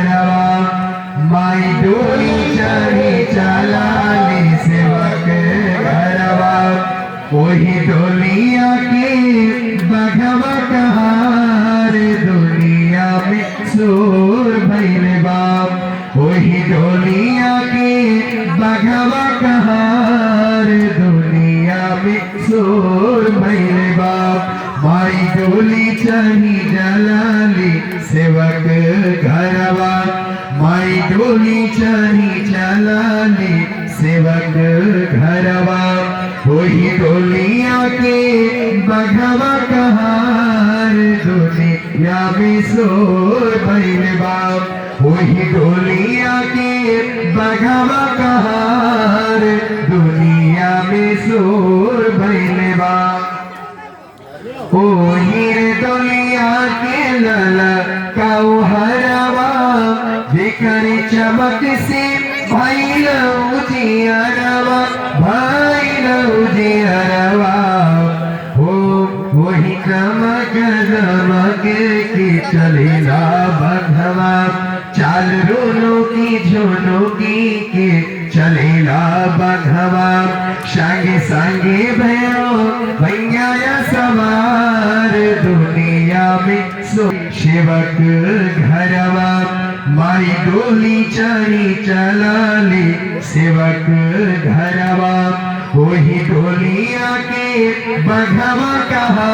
घरवा माई डोली चढ़ी चलाली सेवक घरवा वही डोलिया के बघवा कहार दुनिया में शोर भइल बाप वही डोलिया के बघवा कहार दुनिया में शोर भइल बाप माई डोली चढ़ी जलाली सेवक घरवा माई डोली चढ़ी चलाली सेवक घरवा वही डोलिया के बघवा कहार दुनिया में शोर भइल बाप वही डोलिया के बघवा कहार दुनिया में शोर भइल बाप ओ हीरे डोलिया के लला काऊ हरवा बिखरी चमक से भइल उजियारवा भइल उजियारवा हो वही चमक दमक के चलेला बघवा चाल रोनो की झोनो की के चलेला बघवा संगे संगे भयो भैया सवार दुनिया में सेवक घरवा माई डोली चढ़ी चलाली सेवक घरवा वही डोलिया के बघवा कहा